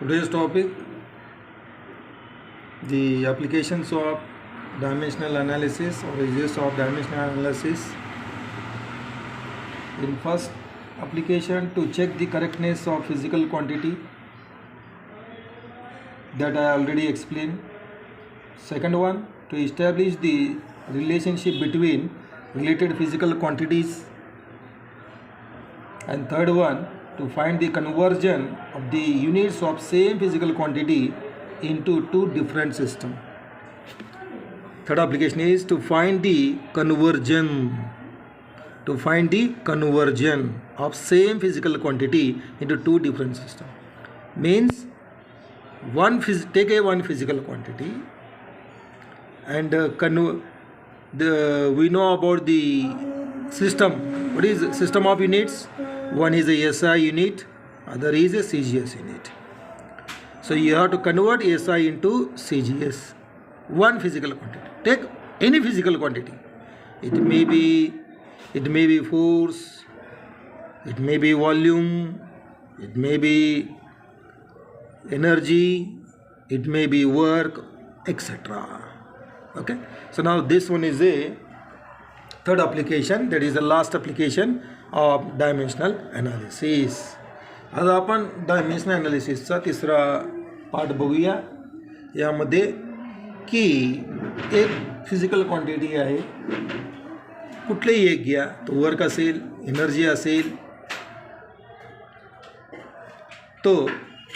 Today's topic, the applications of dimensional analysis or uses of dimensional analysis. In first application, to check the correctness of physical quantity, that I already explained. Second one, to establish the relationship between related physical quantities. And third one, to find the conversion of the units of same physical quantity into two different systems. Third application is to find the conversion of same physical quantity into two different systems. Means take one physical quantity and we know about the system. What is system of units? One is a SI unit, other is a CGS unit. So you have to convert SI into CGS. One physical quantity. Take any physical quantity. It may be force, it may be volume, it may be energy, it may be work, etc. Okay. So now this one is a third application, that is the last application of dimensional analysis. आता आपण dimensional ॲनालिसिसचा तिसरा part बघूया. यामध्ये की एक physical quantity आहे, कुठलेही एक घ्या, तो वर्क असेल, एनर्जी असेल, तो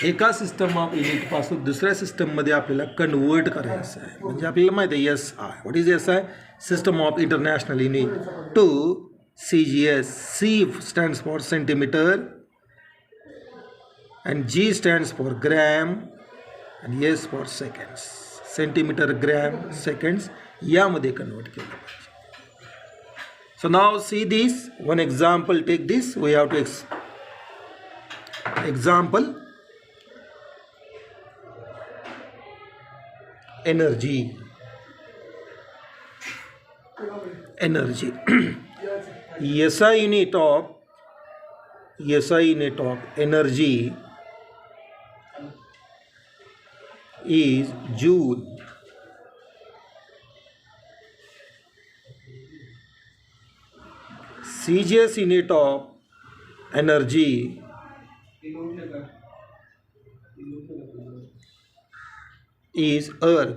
एका सिस्टम ऑफ युनिटपासून दुसऱ्या सिस्टममध्ये आपल्याला कन्वर्ट करायचं आहे. म्हणजे आपल्याला माहिती आहे SI. What is SI? System of international unit. To CGS. C stands for centimeter and G stands for gram and S for seconds. Centimeter, gram, seconds यामध्ये कन्वर्ट केलं पाहिजे. So now see this one example. Take this. We have to example energy. SI unit of energy is joule. CGS unit of energy is erg.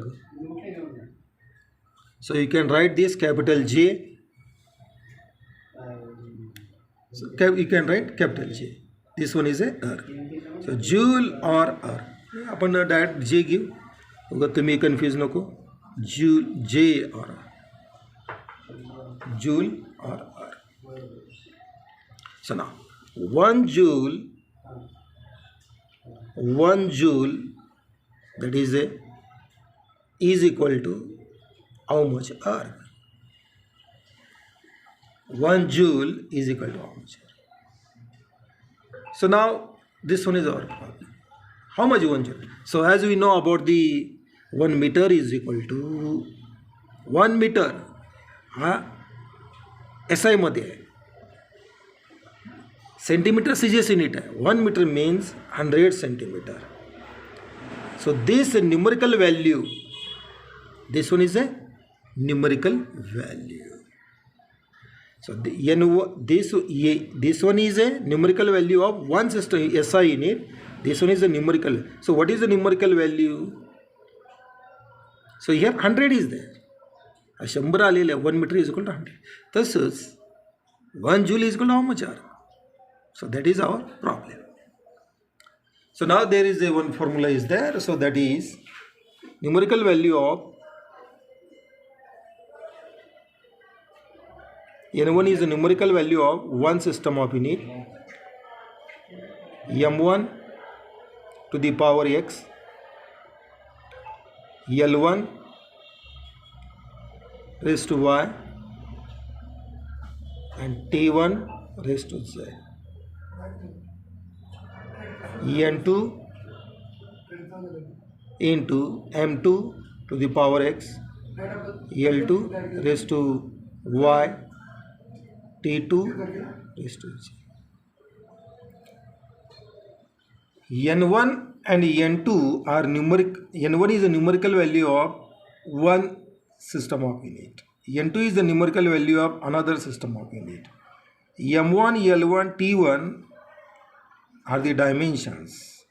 So you can write this capital J. So you can write capital J. This one is a erg. So joule or erg. आपण direct J घेऊ, उगाच तुम्ही confuse नको. J or joule or erg. So now 1 joule that is equal to how much erg? 1 joule is equal to how much erg? So now this one is our problem. How much 1 joule? So as we know about the 1 meter is equal to 1 meter हा SI मध्ये आहे. Centimetre CGS unit आहे. 1 meter means 100 centimeter. So this numerical value, this one is a numerical value. So this one is a numerical value of one system SI unit. This one is a numerical. So what is the numerical value? So here 100 is there. 100 आलेले 1 meter is equal to 100. तसंच 1 joule is equal to how much erg? So that is our problem. So now there is a one formula is there. So that is numerical value of N1 is the numerical value of one system of unit, M1 to the power X, L1 raised to Y, and T1 raised to Z. N2 into M2 to the power X, L2 raised to Y, T2 raised to Z. N1 and n2 are numeric. N1 is a numerical value of one system of unit. N2 is the numerical value of another system of unit. M1, L1, T1 are the dimensions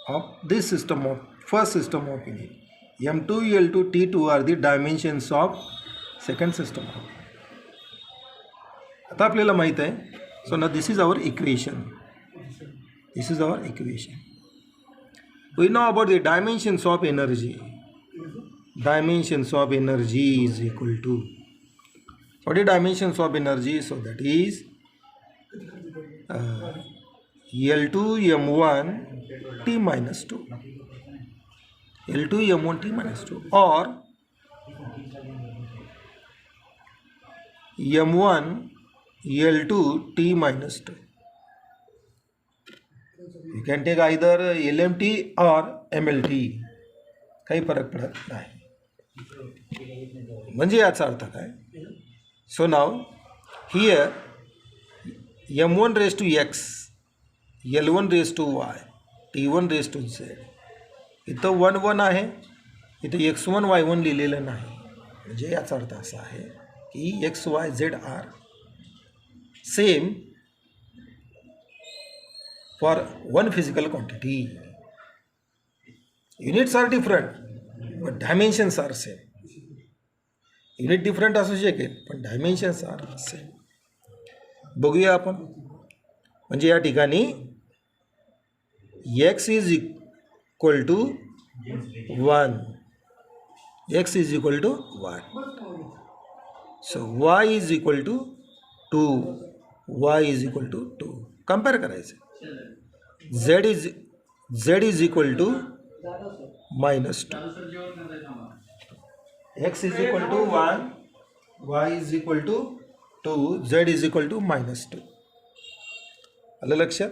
of this system of first system of unit. M2, L2, T2 are the dimensions of second system of unit. आता आपल्याला माहित आहे. So now this is our equation. This is our equation. We know about the dimensions of energy. Dimensions of energy is equal to, what is dimensions of energy? So that is L2 M1 T minus 2. L2 M1 T minus 2 or M1 L2 T minus 2. You can take either LMT or MLT. काही फरक पडत नाही. म्हणजे याचा अर्थ काय? So now here M1 raised to X, L1 raised to Y, T1 raised to Z. इथं 1 1 आहे, इथं X1 Y1 लिहिलेलं नाही. म्हणजे याचा अर्थ असा आहे की X Y Z are same for one physical quantity. Units are different, but dimensions are same. Unit different असू शकेल, पण dimensions are same. बघूया आपण. म्हणजे या ठिकाणी x is equal to 1. x is equal to 1. So y is equal to 2. y is equal to 2. Compare करायचं. z is equal to minus 2. x is equal to 1, y is equal to 2, z is equal to minus 2. आलं लक्षात?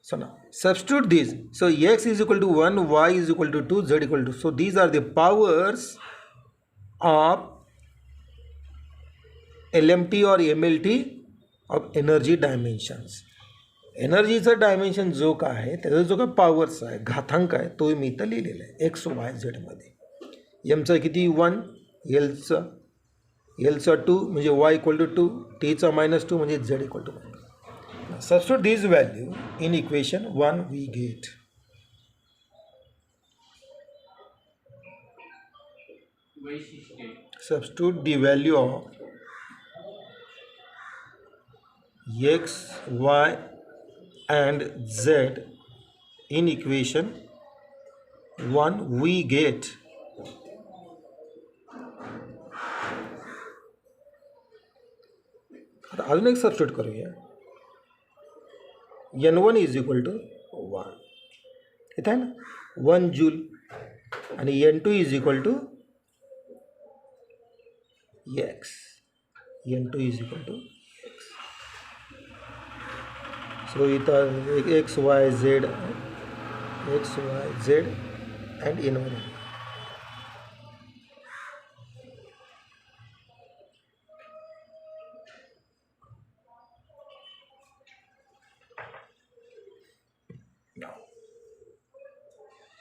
So now substitute these. So x is equal to 1, y is equal to 2, z equal to. So these are the powers of LMT or MLT of energy dimensions. एनर्जीचं dimension जो काय आहे त्याचा जो काय पॉवरचा आहे घातांक आहे तो मी इथं लिहिलेला आहे एक्स वाय झेडमध्ये. एमचं किती 1, एलचं 2 म्हणजे वाय इक्वल टू 2, टीचा -2 म्हणजे Z equal to 1. Substitute this value in equation 1 we get substitute the value of x, y and z in equation 1 we get आता अजून एक सबस्टिट्यूट करूया. n1 इज इक्वल टू 1 इथं आहे ना 1 जूल आणि n2 is equal to x. n2 is equal to x. So इथं x y z and n1.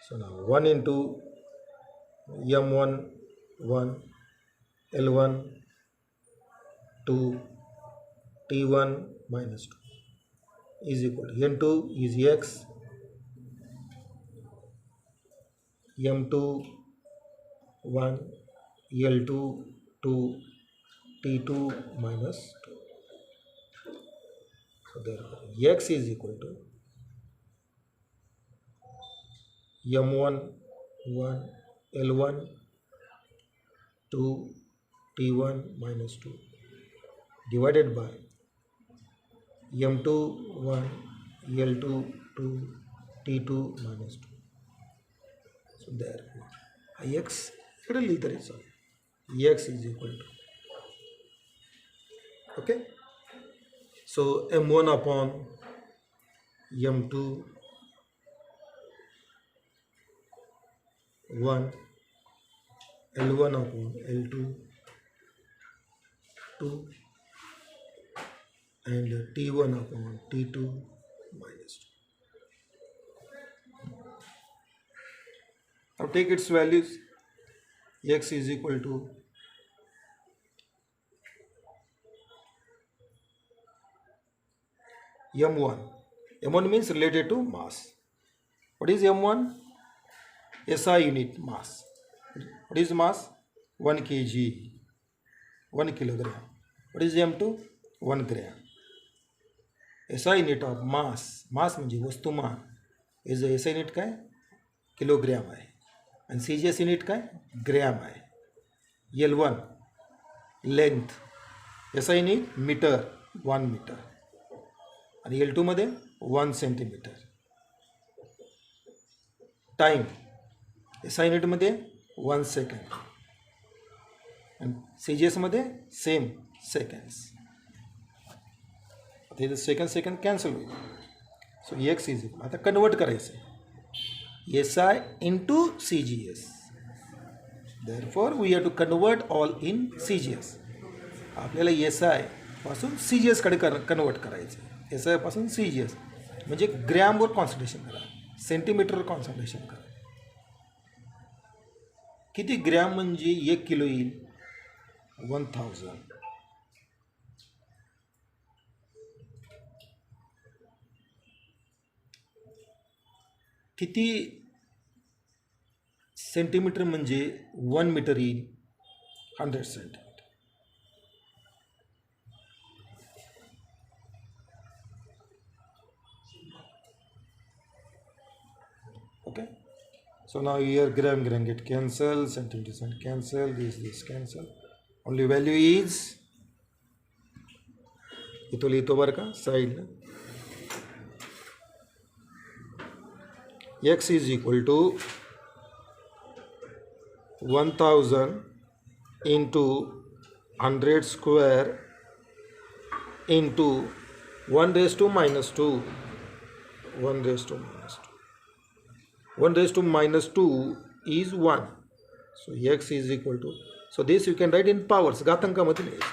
So now 1 into m1 1, l1 2, t1 minus 2 is equal to n2 is x, m2 1, l2 2, t2 minus 2. So therefore x is equal to m1 1, l1 2, t1 minus 2 divided by m2 1, l2 2, t2 minus 2. So therefore ix इकडे लिहिलं तरी चालेल. x is equal to, okay, so m1 upon m2 1, l1 upon l2 2 and t1 upon t2 minus 2. Now take its values. X is equal to m1. m1 means related to mass. What is m1? SI unit mass. What is mass? 1 kg, 1 kilogram. What is m2? 1 gram. SI unit of mass. Mass म्हणजे वस्तुमान. Is SI unit काय? Kilogram आहे. आणि CGS unit काय? Gram आहे. L1 length. SI unit metre, 1 metre. आणि L2 मध्ये 1 centimetre. Time SI unit मध्ये 1 सेकंड. आणि CGS मध्ये सेम सेकंड्स. आता इथं सेकंड कॅन्सल होईल. सो एक्स इज इक्वल, आता कन्वर्ट करायचं आहे SI into CGS. Therefore we have to convert all in CGS. आपल्याला SI पासून CGS कडे कन्वर्ट करायचं आहे. SI पासून CGS म्हणजे ग्रॅमवर कॉन्सन्ट्रेशन करा, सेंटीमीटरवर कॉन्सन्ट्रेशन करा. किती ग्रॅम म्हणजे 1 किलो येईल? 1000. किती सेंटीमीटर म्हणजे 1 मीटर येईल? 100 centimetre. Okay, so now here gram get cancel, centimeter cancel, this cancel. Only value is इथं लिहितो बरं का साईडला. X is equal to 1000 into 100 square into 1 raised to minus 2. 1 raised to minus 2. 1 raised to minus 2 is 1. So x is equal to, so this you can write in powers. घातांकामध्ये लिहायचं.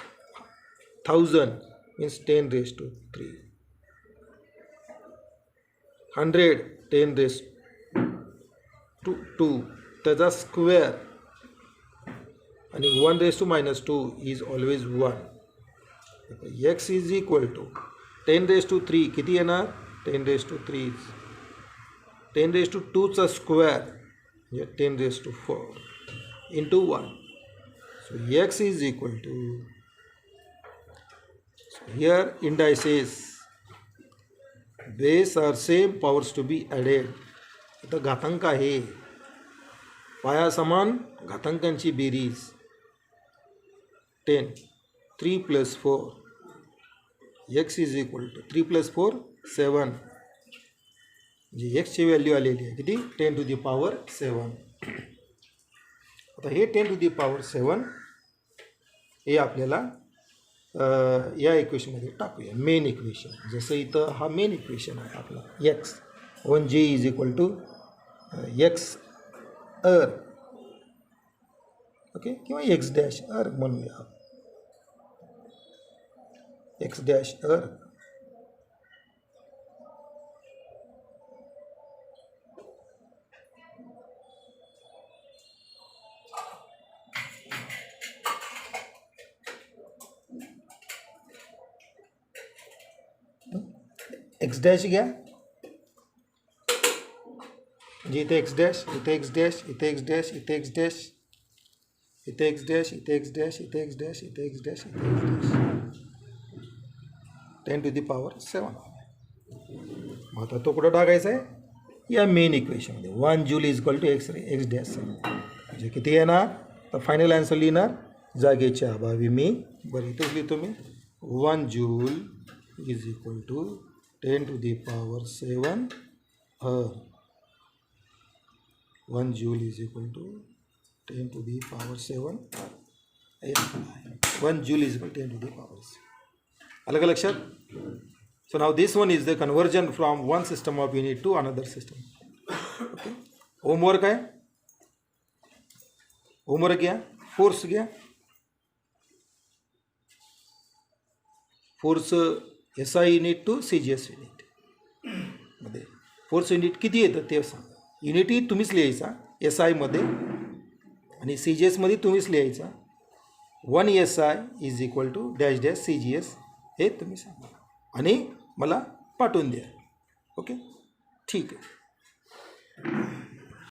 1000 means 10 raised to 3. 100 10 raised to 2 त्याचा square. आणि 1 raised to minus 2 is always 1. x is equal to 10 raised to 3 किती येणार? 10 raised to 3 10 raised to 2 चा square म्हणजे 10 raised to 4 into 1. So x is equal to, so here indices base are same, powers to be added. इथं घातांक आहे, पाया समान घातांकांची berries. 10 3 plus 4. x is equal to 3 plus 4 7. म्हणजे एक्सची व्हॅल्यू आलेली आहे किती? 10 to the power 7. आता हे 10 to the power 7 हे आपल्याला या इक्वेशनमध्ये टाकूया. मेन इक्वेशन जसं इथं हा मेन इक्वेशन आहे आपला. X 1G is equal to X R, okay, किंवा एक्स डॅश अर म्हणूया. X dash R X dash घ्या. म्हणजे इथे एक्स डॅश, इथे एक्स डॅश, इथे एक्स डॅश, इथे एक्स डॅश, इथे एक्स डॅश, इथे एक्स डॅश, इथे एक्स डॅश, इथे एक्स डॅश, इथे X dash. 10 to the power 7. मग आता तो कुठं टाकायचा आहे? या मेन इक्वेशनमध्ये. 1 joule is equal to x dash 7. म्हणजे किती येणार? तर फायनल आन्सर लिहिणार जागेच्या अभावी मी. बरं इथेच लिहितो मी. 1 joule is equal to 10 to the power 7 her. 1 joule is equal to 10 to the power 7 her. 1 joule is equal to 10 to the power 7. अलग लक्षात. So now this one is the conversion from one system of unit to another system. Okay. Homework आहे. Homework घ्या. Force घ्या. Force SI unit to CGS unit मध्ये force unit किती येतं ते सांगा. Unity तुम्हीच लिहायचा. SI मध्ये आणि CGSमध्ये तुम्हीच लिहायचा 1 SI is equal to dash dash CGS हे तुम्ही सांगा आणि मला पाठवून द्या. ओके, ठीक आहे.